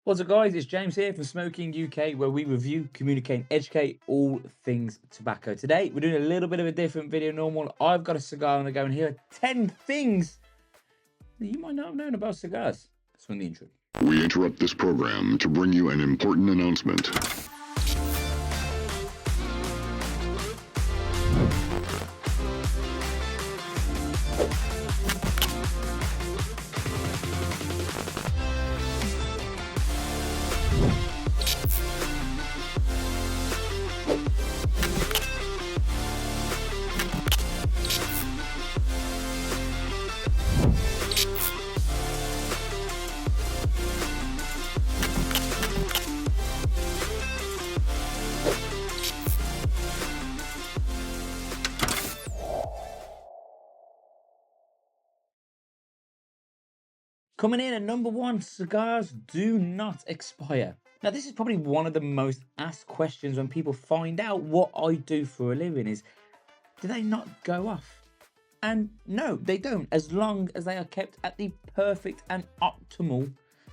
What's up guys, it's James here from Smoking UK, where we review, communicate and educate all things tobacco. Today we're doing a little bit of a different video than normal. I've got a cigar on the go and here are 10 things that you might not have known about cigars. That's from the intro. We interrupt this program to bring you an important announcement. Coming in at number 1, cigars do not expire. Now this is probably one of the most asked questions when people find out what I do for a living is, do they not go off? And no, they don't, as long as they are kept at the perfect and optimal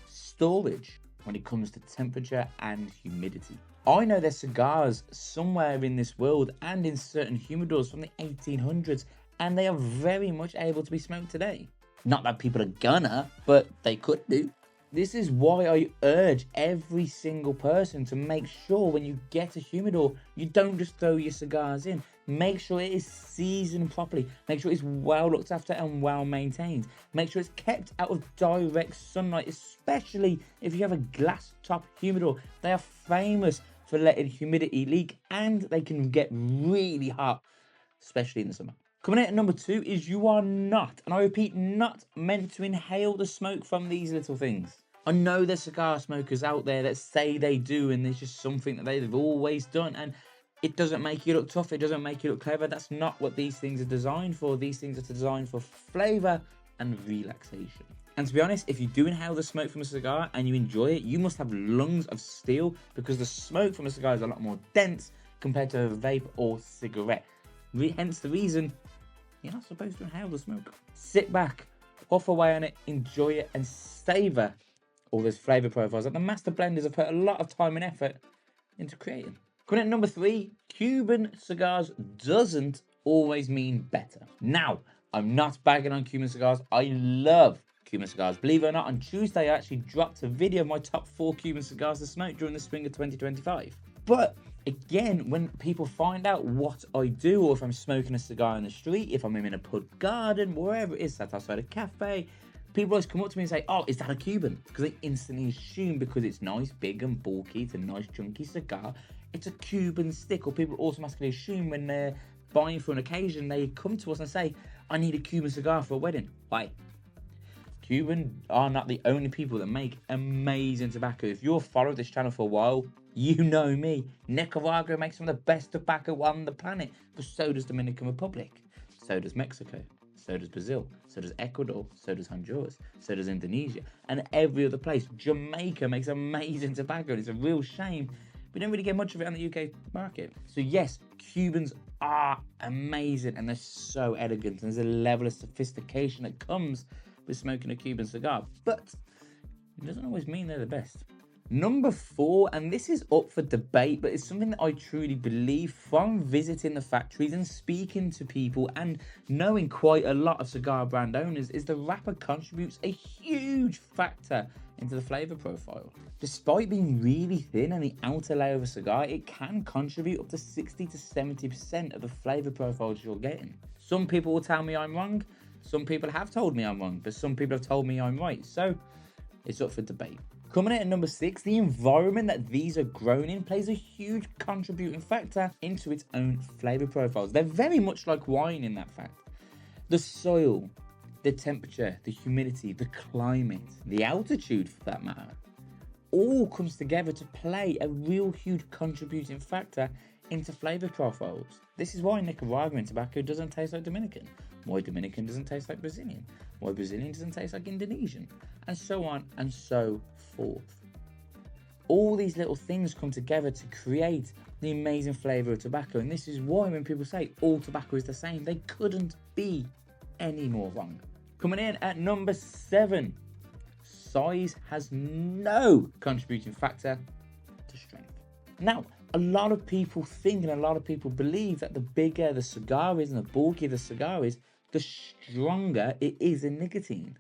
storage when it comes to temperature and humidity. I know there's cigars somewhere in this world and in certain humidors from the 1800s, and they are very much able to be smoked today. Not that people are gonna, but they could do. This is why I urge every single person to make sure when you get a humidor, you don't just throw your cigars in. Make sure it is seasoned properly. Make sure it's well looked after and well maintained. Make sure it's kept out of direct sunlight, especially if you have a glass top humidor. They are famous for letting humidity leak and they can get really hot, especially in the summer. Coming in at number 2 is you are not, and I repeat, not meant to inhale the smoke from these little things. I know there's cigar smokers out there that say they do, and it's just something that they've always done, and it doesn't make you look tough, it doesn't make you look clever. That's not what these things are designed for. These things are designed for flavor and relaxation. And to be honest, if you do inhale the smoke from a cigar and you enjoy it, you must have lungs of steel, because the smoke from a cigar is a lot more dense compared to a vape or cigarette. Hence the reason you're not supposed to inhale the smoke. Sit back, puff away on it, enjoy it, and savor all those flavor profiles that the master blenders have put a lot of time and effort into creating. Coming in at number 3, Cuban cigars doesn't always mean better. Now, I'm not bagging on Cuban cigars. I love Cuban cigars. Believe it or not, on Tuesday I actually dropped a video of my top 4 Cuban cigars to smoke during the spring of 2025. But again, when people find out what I do, or if I'm smoking a cigar in the street, if I'm in a pub garden, wherever it is, sat outside a cafe, people always come up to me and say, oh, is that a Cuban? Because they instantly assume, because it's nice, big and bulky, it's a nice chunky cigar, it's a Cuban stick. Or people automatically assume when they're buying for an occasion, they come to us and say, I need a Cuban cigar for a wedding. Why? Cuban are not the only people that make amazing tobacco. If you've followed this channel for a while, you know me. Nicaragua makes some of the best tobacco on the planet, but so does Dominican Republic, so does Mexico, so does Brazil, so does Ecuador, so does Honduras, so does Indonesia, and every other place. Jamaica makes amazing tobacco, and it's a real shame we don't really get much of it on the UK market. So yes, Cubans are amazing, and they're so elegant, and there's a level of sophistication that comes with smoking a Cuban cigar, but it doesn't always mean they're the best. Number 4, and this is up for debate, but it's something that I truly believe from visiting the factories and speaking to people and knowing quite a lot of cigar brand owners, is the wrapper contributes a huge factor into the flavor profile. Despite being really thin and the outer layer of a cigar, it can contribute up to 60 to 70% of the flavor profiles you're getting. Some people will tell me I'm wrong, some people have told me I'm wrong, but some people have told me I'm right, so it's up for debate. Coming in at number 6, the environment that these are grown in plays a huge contributing factor into its own flavor profiles. They're very much like wine in that fact. The soil, the temperature, the humidity, the climate, the altitude for that matter, all comes together to play a real huge contributing factor into flavor profiles. This is why Nicaraguan tobacco doesn't taste like Dominican, why Dominican doesn't taste like Brazilian, why Brazilian doesn't taste like Indonesian, and so on and so forth. All these little things come together to create the amazing flavor of tobacco, and this is why when people say all tobacco is the same, they couldn't be any more wrong. Coming in at number 7, size has no contributing factor to strength. Now, a lot of people think and a lot of people believe that the bigger the cigar is and the bulkier the cigar is, the stronger it is in nicotine.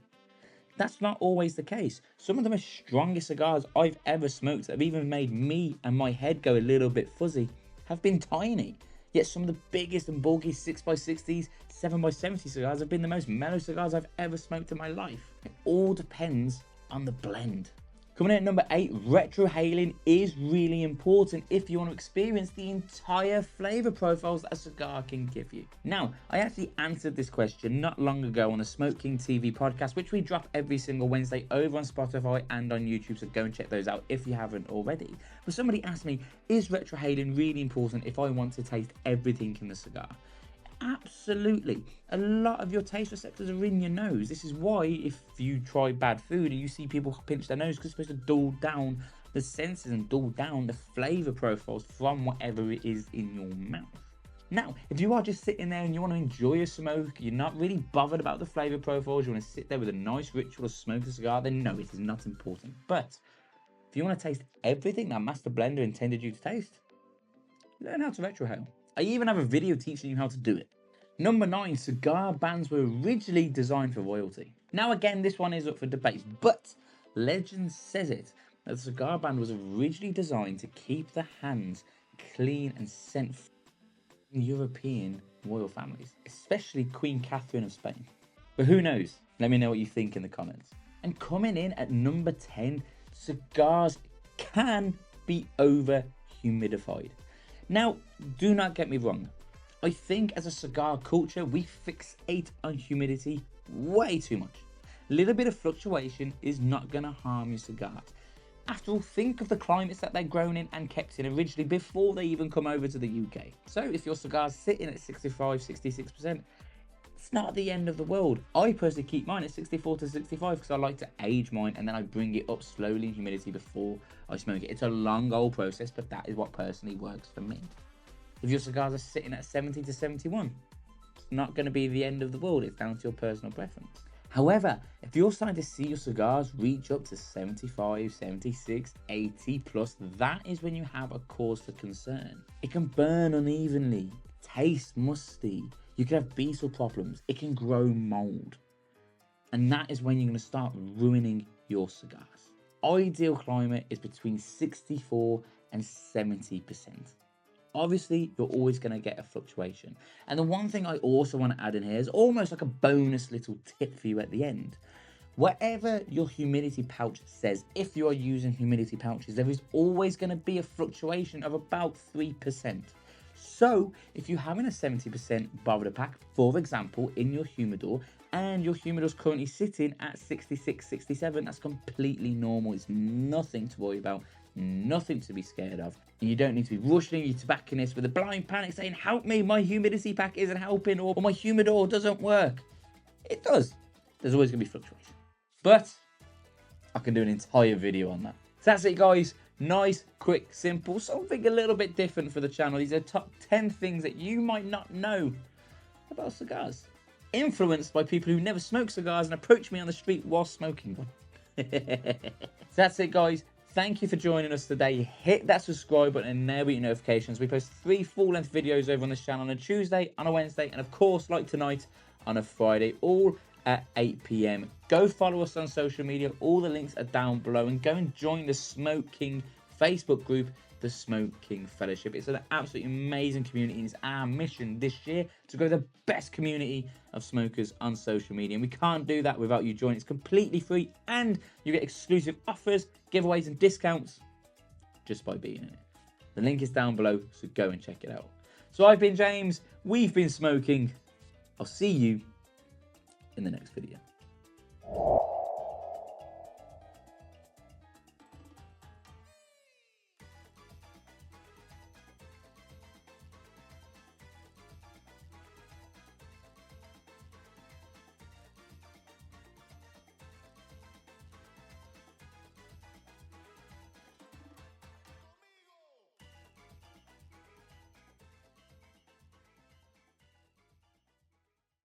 That's not always the case. Some of the most strongest cigars I've ever smoked that have even made me and my head go a little bit fuzzy have been tiny. Yet some of the biggest and bulkiest 6x60s, 7x70 cigars have been the most mellow cigars I've ever smoked in my life. It all depends on the blend. Coming in at number 8, retrohaling is really important if you want to experience the entire flavor profiles that a cigar can give you. Now, I actually answered this question not long ago on the Smoke King TV podcast, which we drop every single Wednesday over on Spotify and on YouTube, so go and check those out if you haven't already. But somebody asked me, is retrohaling really important if I want to taste everything in the cigar? Absolutely. A lot of your taste receptors are in your nose. This is why if you try bad food and you see people pinch their nose, because it's supposed to dull down the senses and dull down the flavor profiles from whatever it is in your mouth. Now, if you are just sitting there and you want to enjoy a smoke, you're not really bothered about the flavor profiles, you want to sit there with a nice ritual of smoke a cigar, then no, it is not important. But if you want to taste everything that Master Blender intended you to taste, learn how to retrohale. I even have a video teaching you how to do it. Number 9, cigar bands were originally designed for royalty. Now again, this one is up for debate, but legend says it that the cigar band was originally designed to keep the hands clean and scent from European royal families, especially Queen Catherine of Spain. But who knows? Let me know what you think in the comments. And coming in at number 10, cigars can be over humidified. Now, do not get me wrong. I think as a cigar culture, we fixate on humidity way too much. A little bit of fluctuation is not going to harm your cigars. After all, think of the climates that they're grown in and kept in originally before they even come over to the UK. So if your cigar's sitting at 65, 66%, it's not the end of the world. I personally keep mine at 64 to 65 because I like to age mine and then I bring it up slowly in humidity before I smoke it. It's a long old process, but that is what personally works for me. If your cigars are sitting at 70 to 71, it's not going to be the end of the world. It's down to your personal preference. However, if you're starting to see your cigars reach up to 75, 76, 80 plus, that is when you have a cause for concern. It can burn unevenly, taste musty, you can have beetle problems, it can grow mold. And that is when you're going to start ruining your cigars. Ideal climate is between 64 and 70%. Obviously, you're always going to get a fluctuation. And the one thing I also want to add in here is almost like a bonus little tip for you at the end. Whatever your humidity pouch says, if you are using humidity pouches, there is always going to be a fluctuation of about 3%. So, if you're having a 70% Boveda pack, for example, in your humidor, and your humidor is currently sitting at 66, 67, that's completely normal. It's nothing to worry about, nothing to be scared of. And you don't need to be rushing your tobacconist with a blind panic saying, help me, my humidity pack isn't helping, or my humidor doesn't work. It does. There's always going to be fluctuation. But I can do an entire video on that. So that's it, guys. Nice, quick, simple, something a little bit different for the channel. These are top 10 things that you might not know about cigars. Influenced by people who never smoke cigars and approach me on the street while smoking one. So that's it, guys. Thank you for joining us today. Hit that subscribe button and enable your notifications. We post 3 full-length videos over on this channel on a Tuesday, on a Wednesday, and of course, like tonight, on a Friday, all at 8 PM. Go follow us on social media. All the links are down below. And go and join the Smoke King Facebook group, the Smoke King Fellowship. It's an absolutely amazing community. And it's our mission this year to grow the best community of smokers on social media. And we can't do that without you joining. It's completely free. And you get exclusive offers, giveaways, and discounts just by being in it. The link is down below, so go and check it out. So I've been James. We've been smoking. I'll see you in the next video.